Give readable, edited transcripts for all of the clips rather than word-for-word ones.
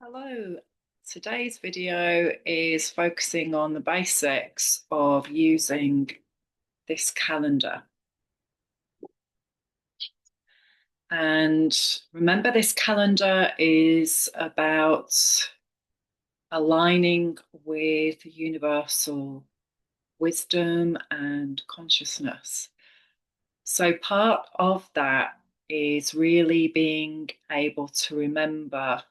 Hello, today's video is focusing on the basics of using this calendar. And remember, this calendar is about aligning with universal wisdom and consciousness. So, part of that is really being able to remember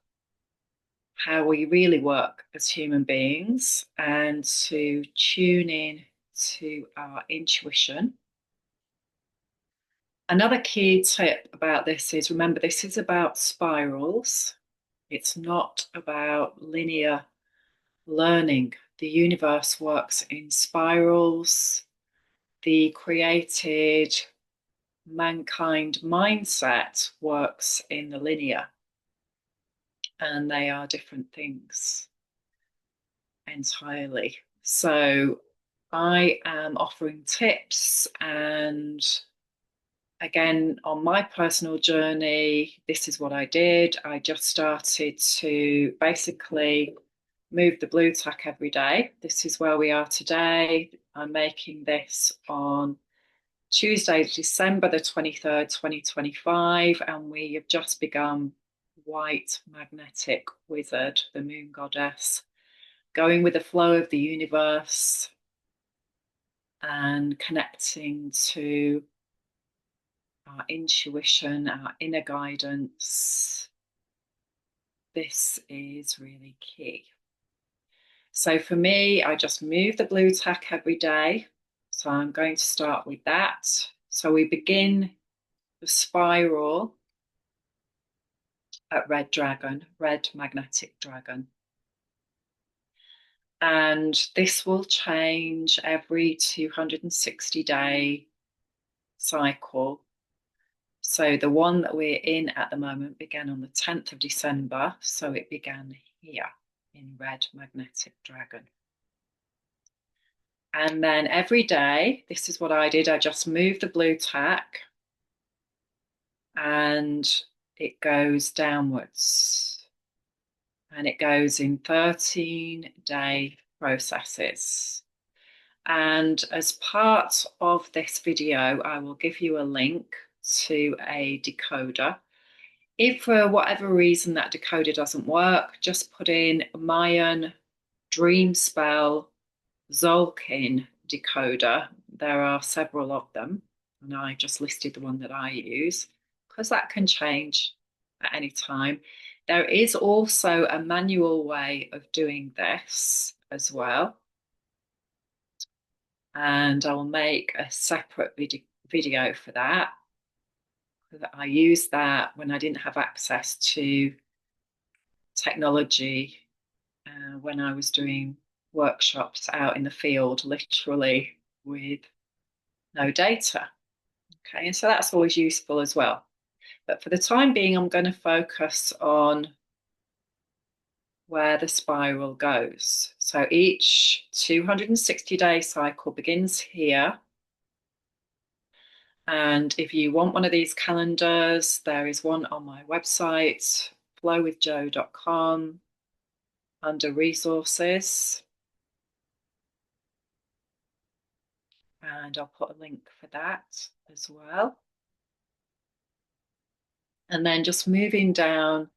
how we really work as human beings and to tune in to our intuition. Another key tip about this is remember, this is about spirals. It's not about linear learning. The universe works in spirals. The created mankind mindset works in the linear, and they are different things entirely. So I am offering tips, and again, on my personal journey, this is what I did. I just started to basically move the blue tack every day. This is where we are today. I'm making this on Tuesday, December the 23rd, 2025, and we have just begun White Magnetic Wizard, the moon goddess, going with the flow of the universe and connecting to our intuition, our inner guidance. This is really key. So for me, I just move the blue tack every day. So I'm going to start with that. So we begin the spiral at red dragon, red magnetic dragon. And this will change every 260-day cycle. So the one that we're in at the moment began on the 10th of December. So it began here in red magnetic dragon. And then every day, this is what I did. I just moved the blue tack and it goes downwards. And it goes in 13-day processes. And as part of this video, I will give you a link to a decoder. If for whatever reason that decoder doesn't work, just put in Mayan Dreamspell Tzol Kin decoder. There are several of them, and I just listed the one that I use because that can change at any time. There is also a manual way of doing this as well, and I will make a separate video for that. I used that when I didn't have access to technology, when I was doing workshops out in the field, literally with no data. Okay, and so that's always useful as well. But for the time being, I'm going to focus on where the spiral goes. So each 260-day cycle begins here. And if you want one of these calendars, there is one on my website, flowwithjo.com, under resources. And I'll put a link for that as well. And then just moving down,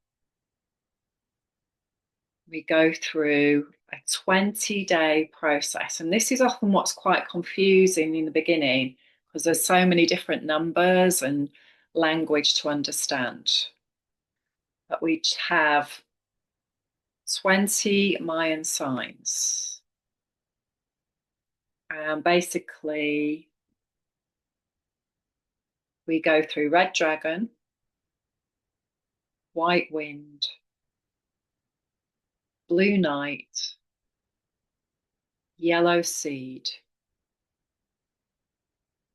we go through a 20-day process. And this is often what's quite confusing in the beginning because there's so many different numbers and language to understand. But we have 20 Mayan signs. And basically, we go through red dragon, white wind, blue night, yellow seed,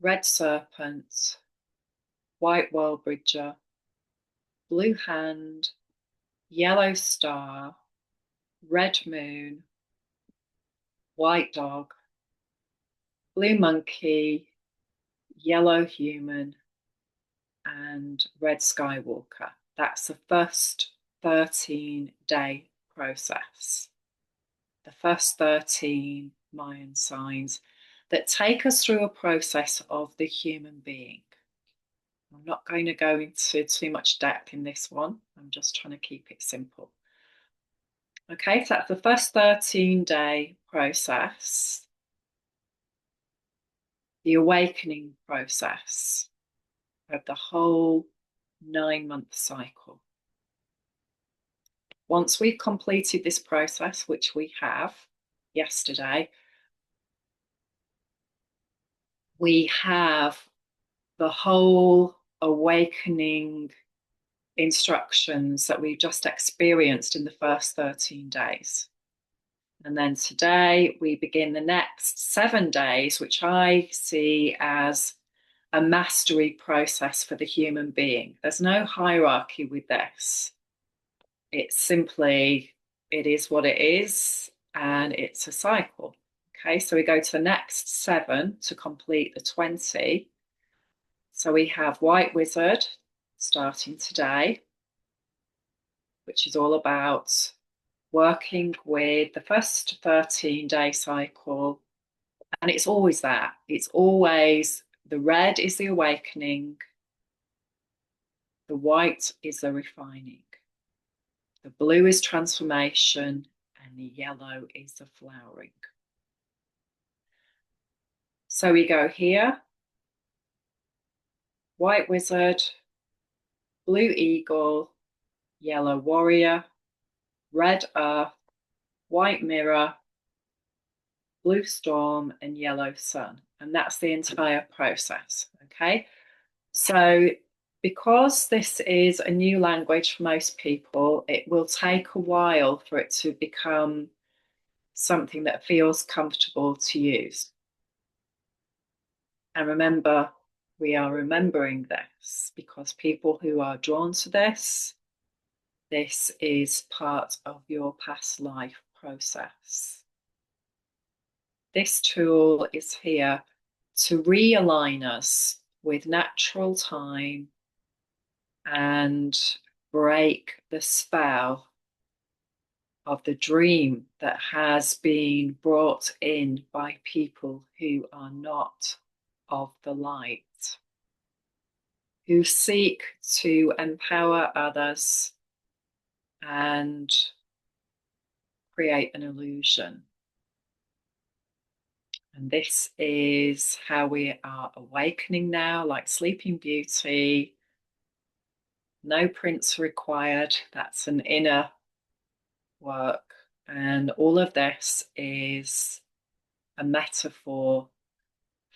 red serpent, white world bridger, blue hand, yellow star, red moon, white dog, blue monkey, yellow human, and red skywalker. That's the first 13-day process. The first 13 Mayan signs that take us through a process of the human being. I'm not going to go into too much depth in this one. I'm just trying to keep it simple. Okay, so that's the first 13-day process, the awakening process of the whole 9-month cycle. Once we've completed this process, which we have yesterday, we have the whole awakening instructions that we've just experienced in the first 13 days. And then today we begin the next 7 days, which I see as a mastery process for the human being. There's no hierarchy with this. It's simply, it is what it is, and it's a cycle. Okay, so we go to the next 7 to complete the 20. So we have White Wizard starting today, which is all about working with the first 13-day cycle. And it's always that. It's always the red is the awakening, the white is the refining, the blue is transformation, and the yellow is the flowering. So we go here, White Wizard, Blue Eagle, Yellow Warrior, Red Earth, White Mirror, Blue Storm, and Yellow Sun. And that's the entire process, okay? So because this is a new language for most people, it will take a while for it to become something that feels comfortable to use. And remember, we are remembering this because people who are drawn to this is part of your past life process. This tool is here to realign us with natural time and break the spell of the dream that has been brought in by people who are not of the light, who seek to empower others and create an illusion. And this is how we are awakening now, like Sleeping Beauty. No prints required. That's an inner work. And all of this is a metaphor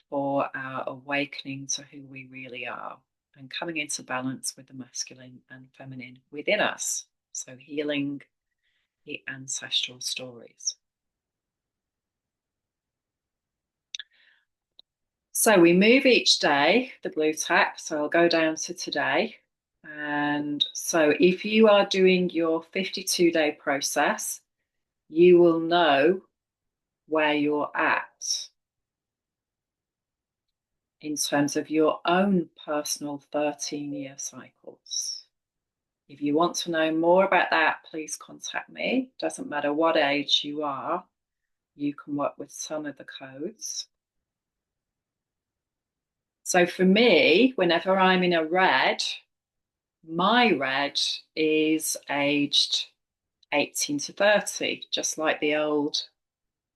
for our awakening to who we really are and coming into balance with the masculine and feminine within us. So healing the ancestral stories. So we move each day, the blue tack. So I'll go down to today. And so if you are doing your 52-day process, you will know where you're at in terms of your own personal 13-year cycles. If you want to know more about that, please contact me. Doesn't matter what age you are, you can work with some of the codes. So for me, whenever I'm in a red, my red is aged 18 to 30, just like the old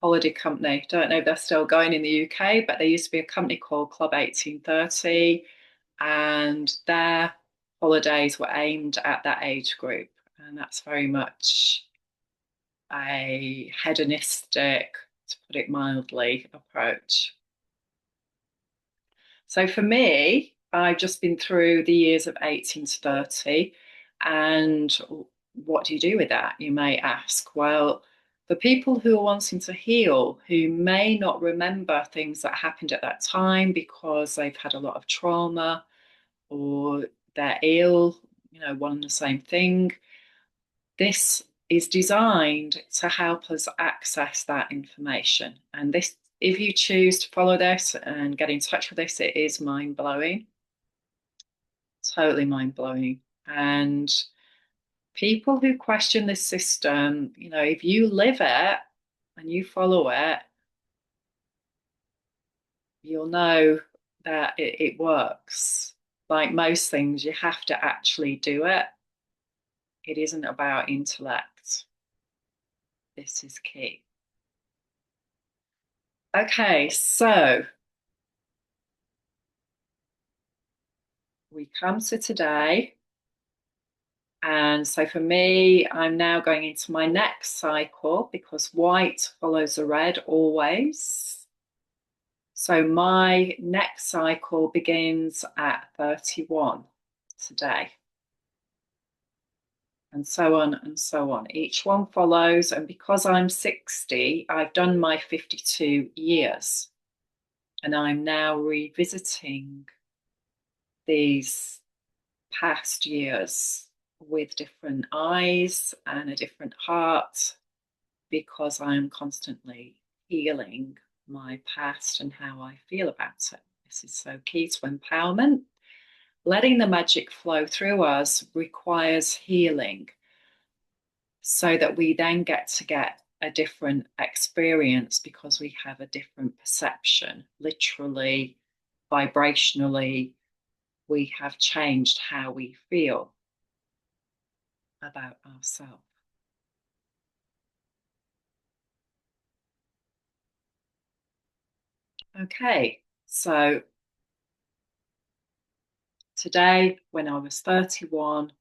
holiday company. Don't know if they're still going in the UK, but there used to be a company called Club 1830, and their holidays were aimed at that age group. And that's very much a hedonistic, to put it mildly, approach. So for me, I've just been through the years of 18 to 30. And what do you do with that, you may ask? Well, for people who are wanting to heal, who may not remember things that happened at that time because they've had a lot of trauma or they're ill, one and the same thing, this is designed to help us access that information. And this, if you choose to follow this and get in touch with this, it is mind-blowing, totally mind-blowing. And People who question this system, if you live it and you follow it, you'll know that it works. Like most things, you have to actually do it. It isn't about intellect. This is key. Okay, so we come to today. And so for me, I'm now going into my next cycle because white follows the red always. So my next cycle begins at 31 today. And so on and so on. Each one follows. And because I'm 60, I've done my 52 years. And I'm now revisiting these past years with different eyes and a different heart because I'm constantly healing my past and how I feel about it. This is so key to empowerment. Letting the magic flow through us requires healing so that we then get a different experience because we have a different perception. Literally, vibrationally, we have changed how we feel about ourselves. Okay, so today, when I was 31,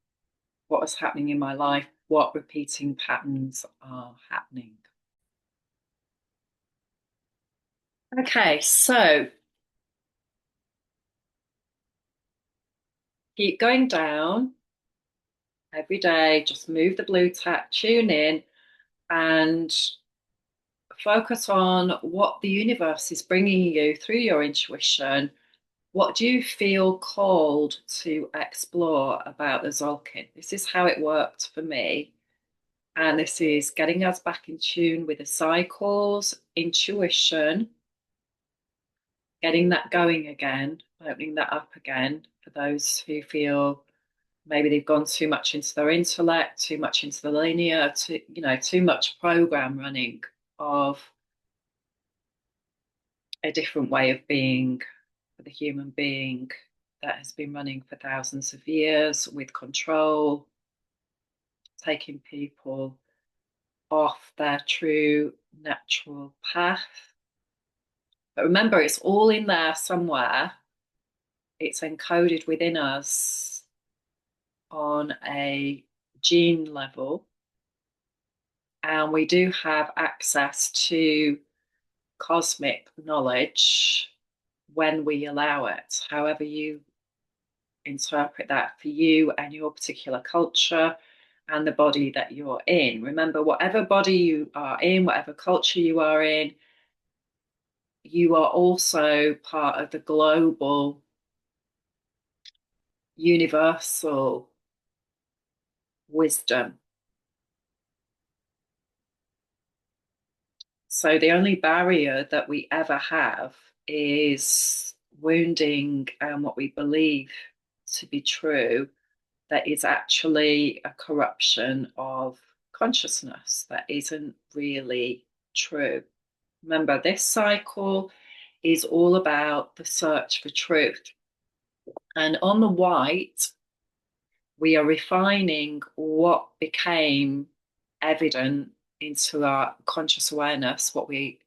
what was happening in my life? What repeating patterns are happening? Okay, so keep going down every day, just move the blue tap, tune in, and focus on what the universe is bringing you through your intuition. What do you feel called to explore about the Tzol Kin? This is how it worked for me. And this is getting us back in tune with the cycles, intuition, getting that going again, opening that up again for those who feel maybe they've gone too much into their intellect, too much into the linear, too much program running of a different way of being for the human being that has been running for thousands of years with control, taking people off their true natural path. But remember, it's all in there somewhere. It's encoded within us on a gene level. And we do have access to cosmic knowledge when we allow it, however you interpret that for you and your particular culture and the body that you're in. Remember, whatever body you are in, whatever culture you are in, you are also part of the global, universal wisdom. So the only barrier that we ever have is wounding and what we believe to be true that is actually a corruption of consciousness that isn't really true. Remember, this cycle is all about the search for truth. And on the white, we are refining what became evident into our conscious awareness, what we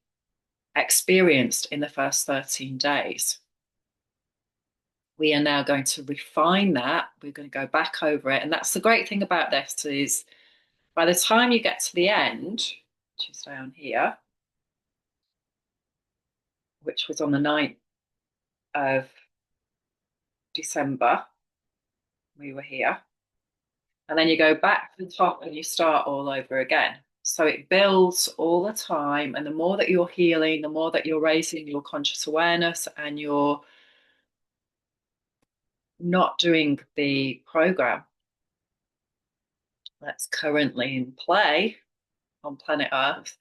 experienced in the first 13 days. We are now going to refine that. We're going to go back over it. And that's the great thing about this is by the time you get to the end, which is down here, which was on the 9th of December, we were here. And then you go back to the top and you start all over again. So it builds all the time. And the more that you're healing, the more that you're raising your conscious awareness and you're not doing the program that's currently in play on planet Earth.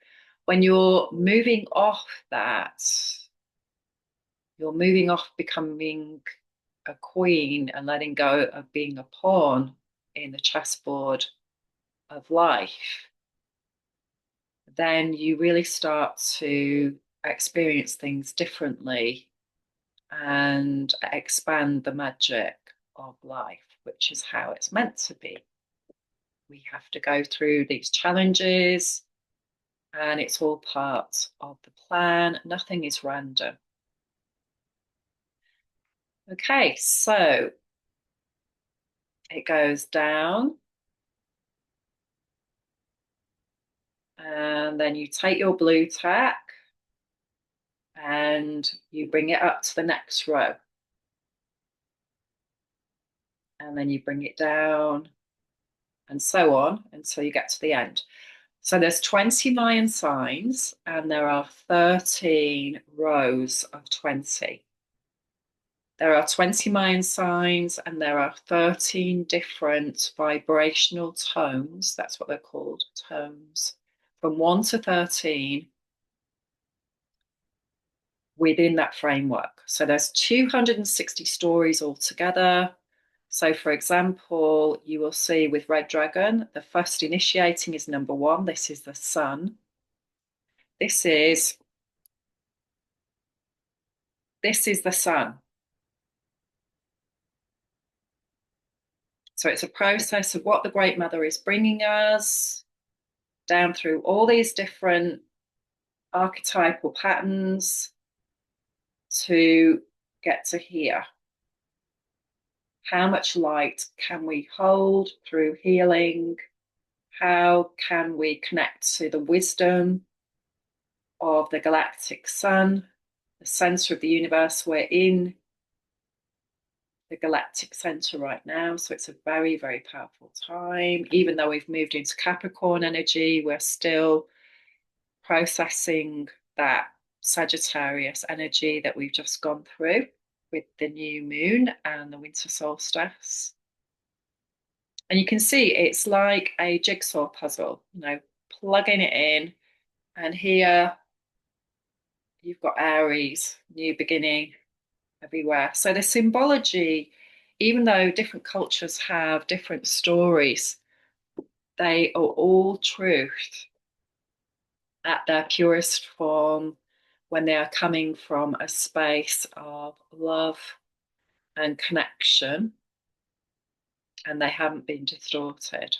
When you're moving off that, you're moving off becoming a queen and letting go of being a pawn in the chessboard of life, then you really start to experience things differently and expand the magic of life, which is how it's meant to be. We have to go through these challenges, and it's all part of the plan. Nothing is random. Okay, so it goes down, and then you take your blue tack and you bring it up to the next row. And then you bring it down, and so on until you get to the end. So there's 20 Mayan signs, and there are 13 rows of 20. There are 20 Mayan signs, and there are 13 different vibrational tones. That's what they're called, tones, from 1 to 13 within that framework. So there's 260 stories altogether. So, for example, you will see with Red Dragon, the first initiating is number 1. This is the sun. This is the sun. So it's a process of what the Great Mother is bringing us down through all these different archetypal patterns to get to here. How much light can we hold through healing? How can we connect to the wisdom of the galactic sun, the center of the universe? We're in the galactic center right now, so it's a very, very powerful time. Even though we've moved into Capricorn energy, we're still processing that Sagittarius energy that we've just gone through with the new moon and the winter solstice. And you can see it's like a jigsaw puzzle, plugging it in. And here you've got Aries, new beginning everywhere. So the symbology, even though different cultures have different stories, they are all truth at their purest form when they are coming from a space of love and connection, and they haven't been distorted.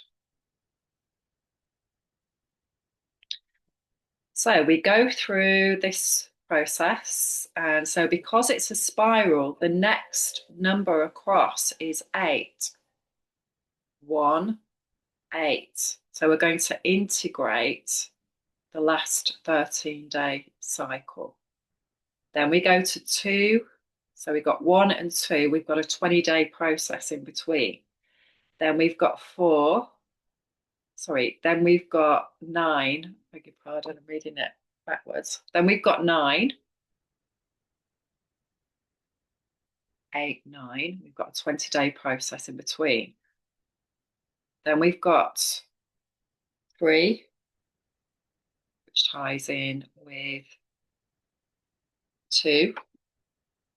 So we go through this process, and so because it's a spiral, the next number across is 8. 1, 8. So we're going to integrate the last 13-day cycle. Then we go to 2. So we've got 1 and 2. We've got a 20-day process in between. Then we've got 4. Sorry, then we've got 9. Beg your pardon, I'm reading it backwards. Then we've got 9. 8, 9. We've got a 20-day process in between. Then we've got 3, which ties in with 2.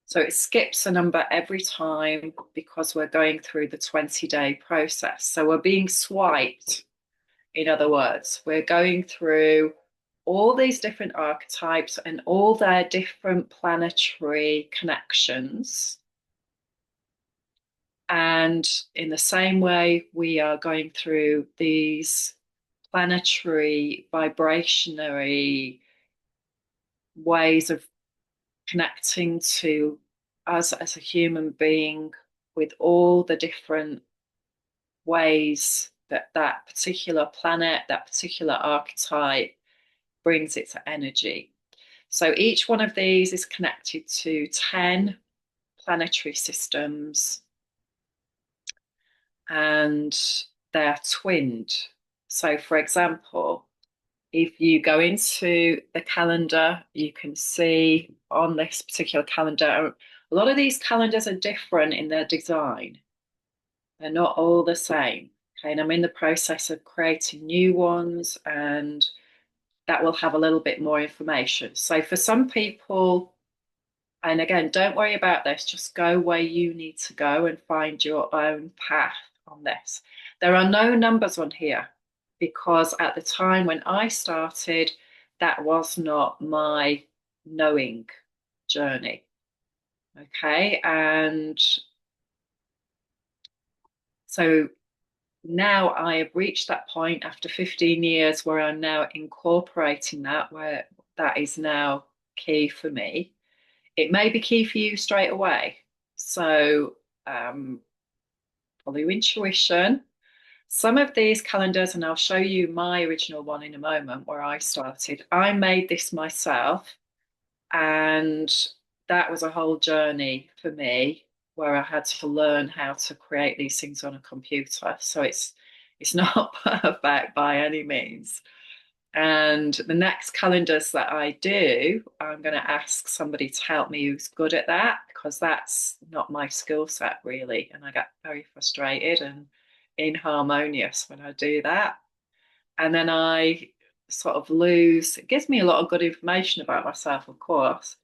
So it skips a number every time because we're going through the 20-day process. So we're being swiped, in other words. We're going through all these different archetypes and all their different planetary connections. And in the same way, we are going through these planetary, vibrationary ways of connecting to us as a human being with all the different ways that that particular planet, that particular archetype brings its energy. So each one of these is connected to 10 planetary systems, and they're twinned. So, for example, if you go into the calendar, you can see on this particular calendar, a lot of these calendars are different in their design. They're not all the same. Okay, and I'm in the process of creating new ones, and that will have a little bit more information. So for some people, and again, don't worry about this, just go where you need to go and find your own path on this. There are no numbers on here. because at the time when I started, that was not my knowing journey. Okay. And so now I have reached that point after 15 years where I'm now incorporating that, where that is now key for me. It may be key for you straight away. So follow your intuition. Some of these calendars, and I'll show you my original one in a moment where I started, I made this myself. And that was a whole journey for me where I had to learn how to create these things on a computer. So it's not perfect by any means. And the next calendars that I do, I'm going to ask somebody to help me who's good at that because that's not my skill set really. And I get very frustrated and inharmonious when I do that. And then I sort of lose, it gives me a lot of good information about myself, of course,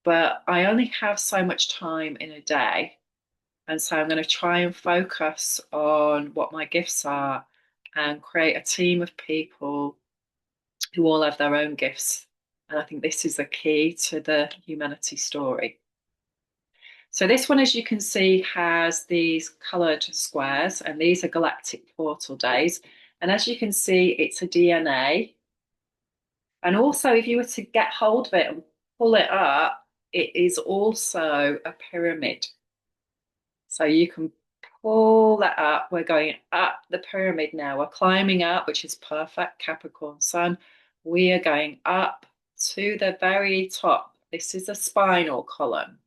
but I only have so much time in a day. And so I'm going to try and focus on what my gifts are and create a team of people who all have their own gifts. And I think this is the key to the humanity story. So this one, as you can see, has these coloured squares, and these are galactic portal days. And as you can see, it's a DNA. And also, if you were to get hold of it and pull it up, it is also a pyramid. So you can pull that up. We're going up the pyramid now. We're climbing up, which is perfect, Capricorn Sun. We are going up to the very top. This is a spinal column,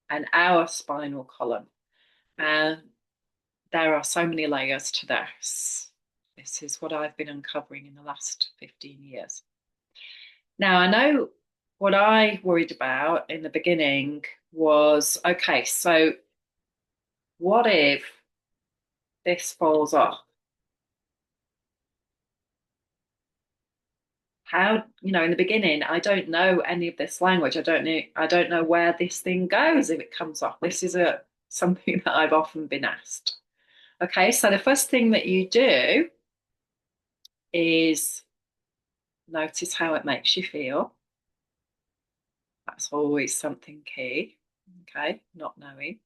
and our spinal column. And there are so many layers to this. This is what I've been uncovering in the last 15 years. Now, I know what I worried about in the beginning was, okay, so what if this falls off? How, in the beginning, I don't know any of this language. I don't know where this thing goes if it comes off. This is something that I've often been asked. Okay, so the first thing that you do is notice how it makes you feel. That's always something key. Okay, not knowing.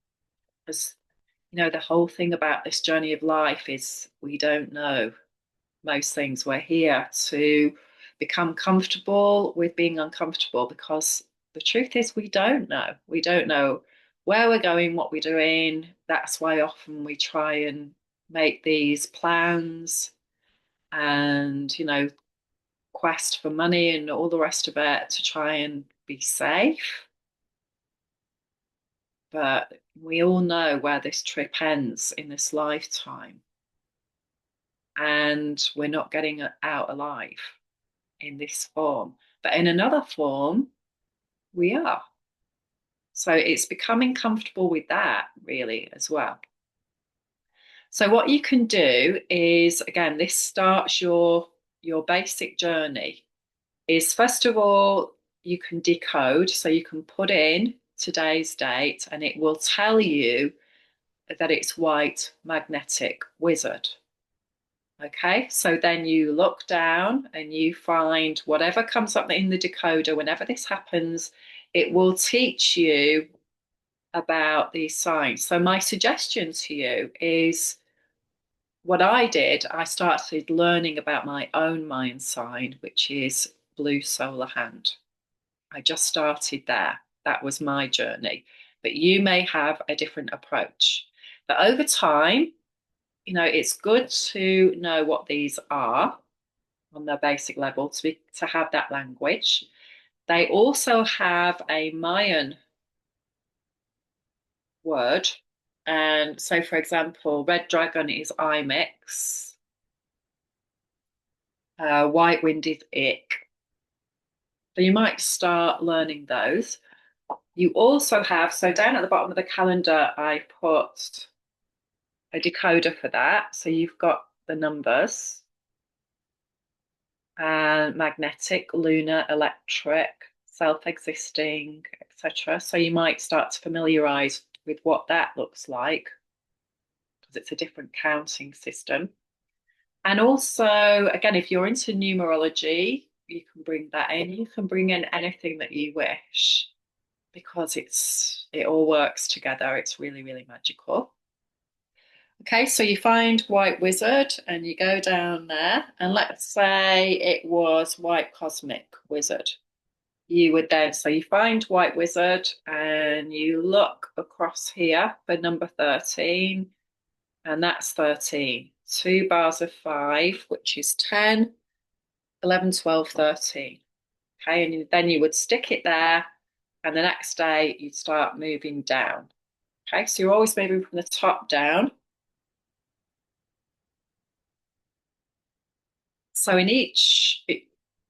Because, the whole thing about this journey of life is we don't know most things. We're here to become comfortable with being uncomfortable because the truth is we don't know. We don't know where we're going, what we're doing. That's why often we try and make these plans and, quest for money and all the rest of it to try and be safe. But we all know where this trip ends in this lifetime. And we're not getting out alive in this form. But in another form, we are. So it's becoming comfortable with that, really, as well. So what you can do is, again, this starts your basic journey, is first of all, you can decode. So you can put in today's date and it will tell you that it's white magnetic wizard. Okay, so then you look down and you find whatever comes up in the decoder. Whenever this happens, it will teach you about these signs. So my suggestion to you is what I did, I started learning about my own mind sign, which is blue solar hand. I just started there. That was my journey. But you may have a different approach. But over time, it's good to know what these are on their basic level to have that language. They also have a Mayan word. And so, for example, red dragon is Imix, white wind is Ik. So you might start learning those. You also have, so down at the bottom of the calendar, I put a decoder for that. So you've got the numbers and magnetic, lunar, electric, self-existing, etc. So you might start to familiarize with what that looks like because it's a different counting system. And also, again, if you're into numerology, you can bring that in. You can bring in anything that you wish because it all works together. It's really, really magical. Okay, so you find White Wizard and you go down there, and let's say it was White Cosmic Wizard. You would then, so you find White Wizard and you look across here for number 13, and that's 13. Two bars of five, which is 10, 11, 12, 13. Okay, and then you would stick it there, and the next day you'd start moving down. Okay, so you're always moving from the top down. So in each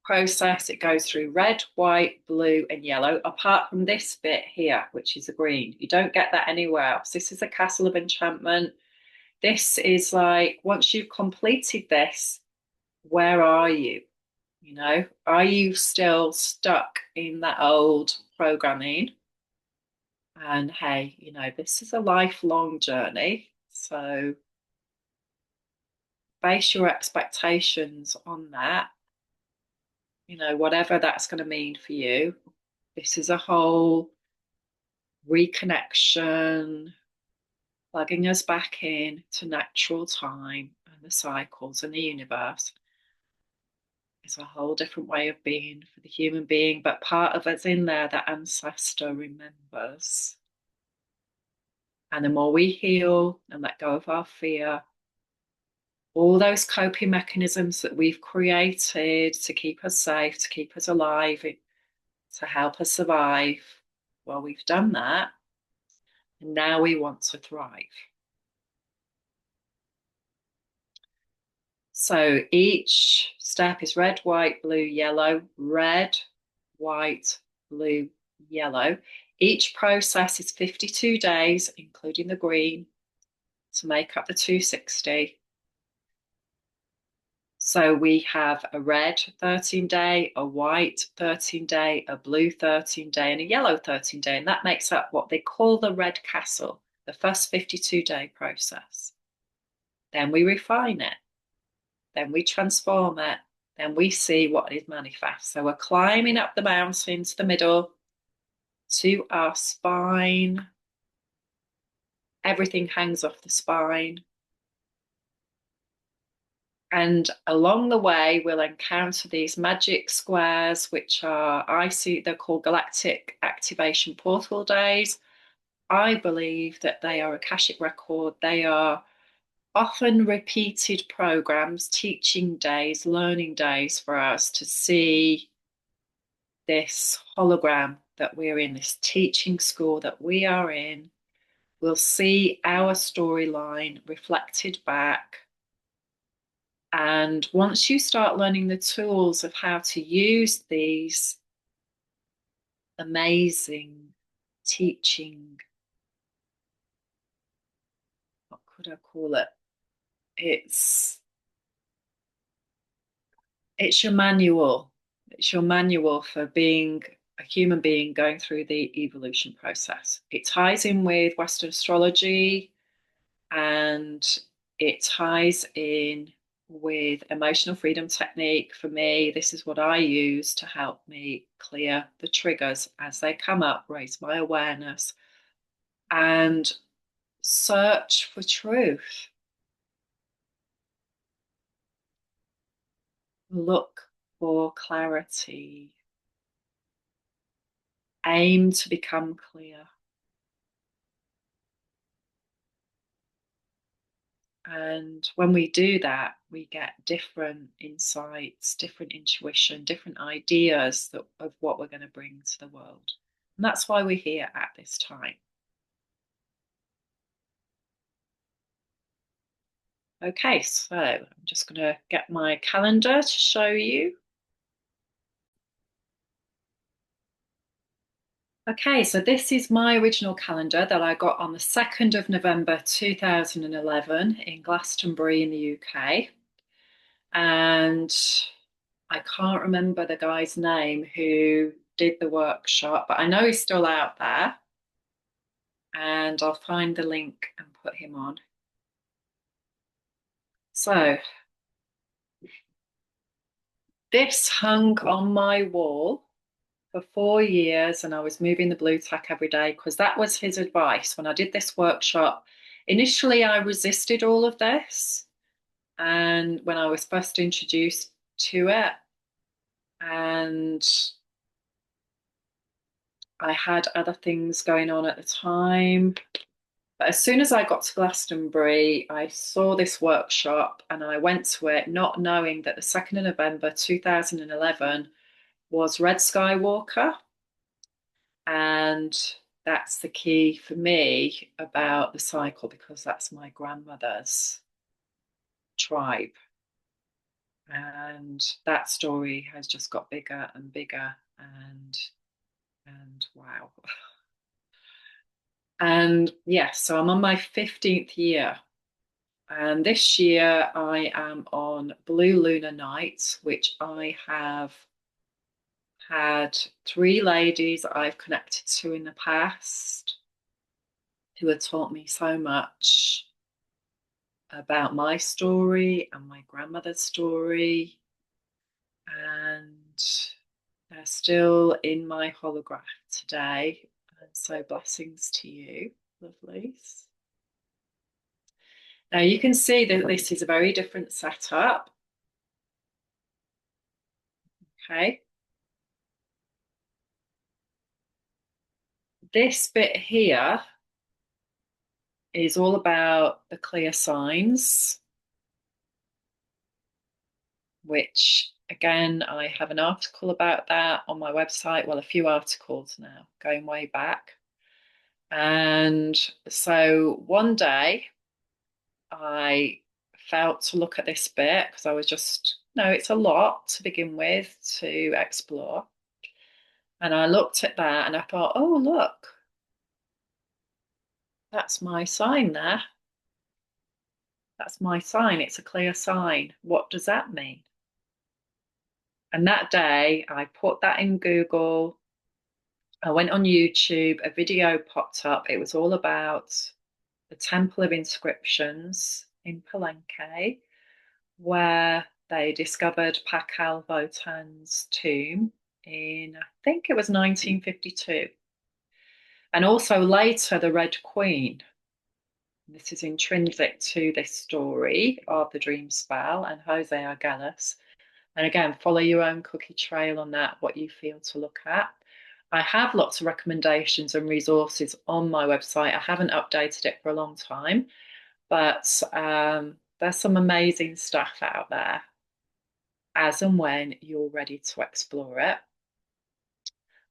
process, it goes through red, white, blue, and yellow, apart from this bit here, which is a green. You don't get that anywhere else. This is a castle of enchantment. This is like, once you've completed this, where are you? You know, are you still stuck in that old programming? And hey, you know, this is a lifelong journey. So base your expectations on that, you know, whatever that's going to mean for you. This is a whole reconnection, plugging us back in to natural time and the cycles and the universe. It's a whole different way of being for the human being, but part of us in there, that ancestor remembers. And the more we heal and let go of our fear, all those coping mechanisms that we've created to keep us safe, to keep us alive, to help us survive, well, we've done that. And now we want to thrive. So each step is red, white, blue, yellow, red, white, blue, yellow. Each process is 52 days, including the green, to make up the 260. So we have a red 13-day, a white 13-day, a blue 13-day, and a yellow 13-day. And that makes up what they call the Red Castle, the first 52-day process. Then we refine it. Then we transform it. Then we see what is manifest. So we're climbing up the mountain to the middle, to our spine. Everything hangs off the spine. And along the way, we'll encounter these magic squares, which are, I see, they're called Galactic Activation Portal Days. I believe that they are Akashic Record. They are often repeated programs, teaching days, learning days for us to see this hologram that we're in, this teaching school that we are in. We'll see our storyline reflected back. And once you start learning the tools of how to use these amazing teaching, what could I call it? It's it's your manual. It's your manual for being a human being going through the evolution process. It ties in with Western astrology, and it ties in with emotional freedom technique. For me, this is what I use to help me clear the triggers as they come up, raise my awareness, and search for truth. Look for clarity. Aim to become clear. And when we do that, we get different insights, different intuition, different ideas of what we're going to bring to the world. And that's why we're here at this time. Okay, so I'm just going to get my calendar to show you. Okay, so this is my original calendar that I got on the 2nd of November 2011 in Glastonbury in the UK. And I can't remember the guy's name who did the workshop, but I know he's still out there. And I'll find the link and put him on. So This hung on my wall for 4 years, and I was moving the blue tack every day because that was his advice when I did this workshop. Initially, I resisted all of this, and when I was first introduced to it, and I had other things going on at the time. But as soon as I got to Glastonbury, I saw this workshop and I went to it, not knowing that the 2nd of November 2011 was Red Skywalker. And that's the key for me about the cycle because that's my grandmother's tribe. And that story has just got bigger and bigger and wow. And yes, so I'm on my 15th year. And this year I am on Blue Lunar Nights, which I have had 3 ladies that I've connected to in the past who have taught me so much about my story and my grandmother's story. And they're still in my holograph today. And so blessings to you, lovelies. Now you can see that this is a very different setup. Okay. This bit here is all about the clear signs, which again, I have an article about that on my website. Well, a few articles now, going way back. And so one day I felt to look at this bit because I was just, no, it's a lot to begin with to explore. And I looked at that and I thought, oh, look, that's my sign there. That's my sign. It's a clear sign. What does that mean? And that day I put that in Google. I went on YouTube, a video popped up. It was all about the Temple of Inscriptions in Palenque, where they discovered Pakal Votan's tomb in, I think it was 1952. And also later, the Red Queen. This is intrinsic to this story of the Dreamspell and Jose Argelis. And again, follow your own cookie trail on that, what you feel to look at. I have lots of recommendations and resources on my website. I haven't updated it for a long time, but there's some amazing stuff out there as and when you're ready to explore it.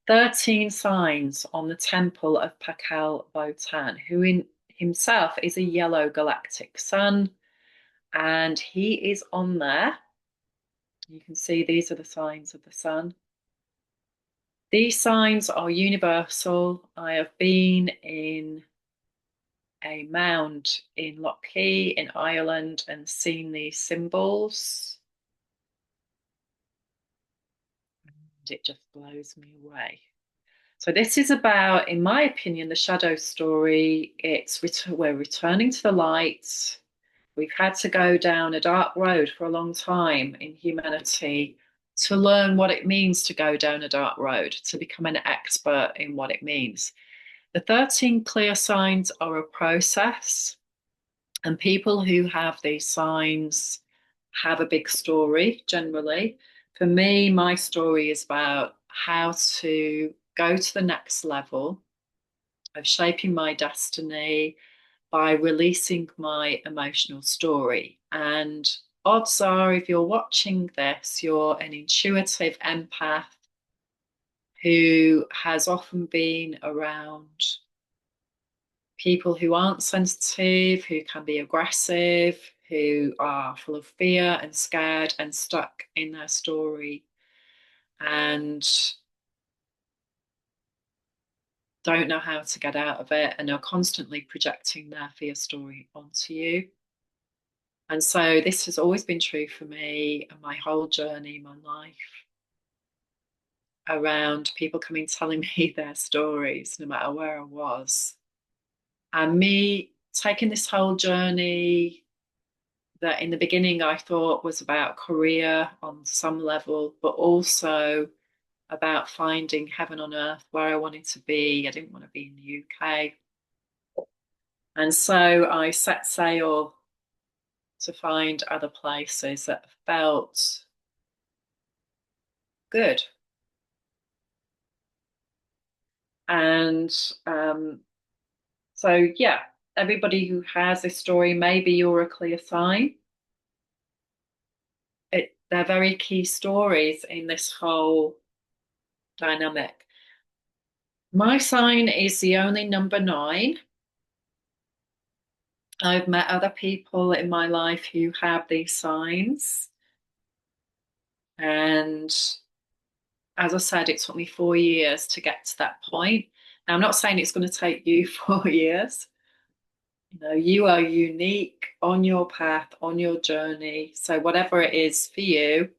13 signs on the temple of Pakal Votan, who in himself is a yellow galactic sun, and he is on there. You can see these are the signs of the sun. These signs are universal. I have been in a mound in Lockheed in Ireland and seen these symbols. And it just blows me away. So this is about, in my opinion, the shadow story. We're returning to the light. We've had to go down a dark road for a long time in humanity to learn what it means to go down a dark road, to become an expert in what it means. The 13 clear signs are a process, and people who have these signs have a big story generally. For me, my story is about how to go to the next level of shaping my destiny by releasing my emotional story. And odds are, if you're watching this, you're an intuitive empath who has often been around people who aren't sensitive, who can be aggressive, who are full of fear and scared and stuck in their story and don't know how to get out of it and are constantly projecting their fear story onto you. And so this has always been true for me and my whole journey, my life, around people coming telling me their stories, no matter where I was. And me taking this whole journey, that in the beginning I thought was about career on some level, but also about finding heaven on earth where I wanted to be. I didn't want to be in the UK. And so I set sail to find other places that felt good. And so, yeah, everybody who has a story, maybe you're a clear sign. They're very key stories in this whole dynamic. My sign is the only number 9. I've met other people in my life who have these signs. And as I said, it took me 4 years to get to that point. Now, I'm not saying it's going to take you 4 years. You know, you are unique on your path, on your journey. So, whatever it is for you,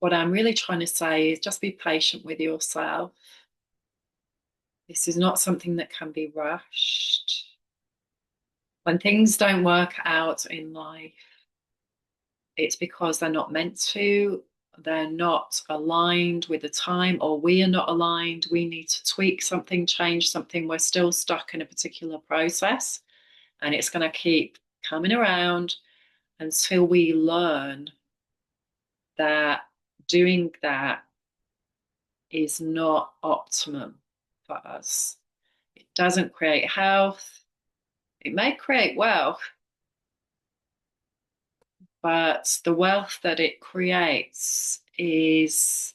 what I'm really trying to say is just be patient with yourself. This is not something that can be rushed. When things don't work out in life, it's because they're not meant to, they're not aligned with the time, or we are not aligned. We need to tweak something, change something. We're still stuck in a particular process, and it's going to keep coming around until we learn that doing that is not optimum for us. It doesn't create health. It may create wealth, but the wealth that it creates is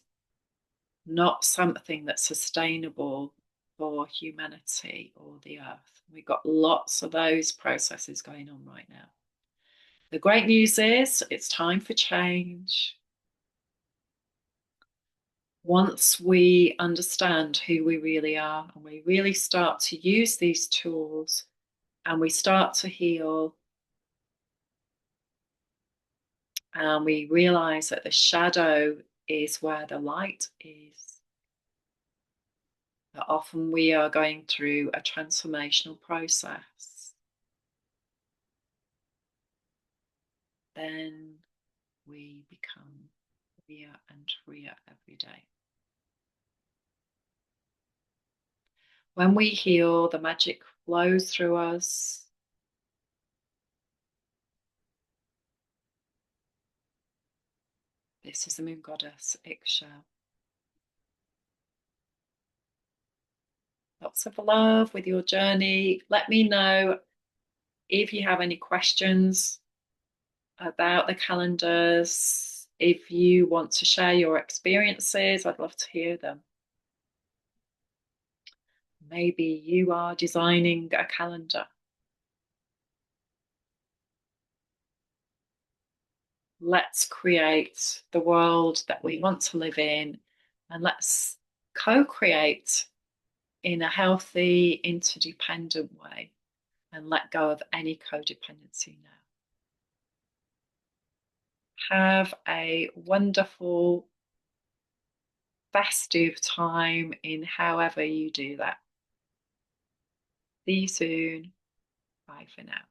not something that's sustainable for humanity or the earth. We've got lots of those processes going on right now. The great news is it's time for change. Once we understand who we really are and we really start to use these tools and we start to heal, and we realize that the shadow is where the light is, that often we are going through a transformational process, then we become freer and freer every day. When we heal, the magic flows through us. This is the moon goddess, Iksha. Lots of love with your journey. Let me know if you have any questions about the calendars. If you want to share your experiences, I'd love to hear them. Maybe you are designing a calendar. Let's create the world that we want to live in, and let's co-create in a healthy, interdependent way, and let go of any codependency now. Have a wonderful, festive time in however you do that. See you soon. Bye for now.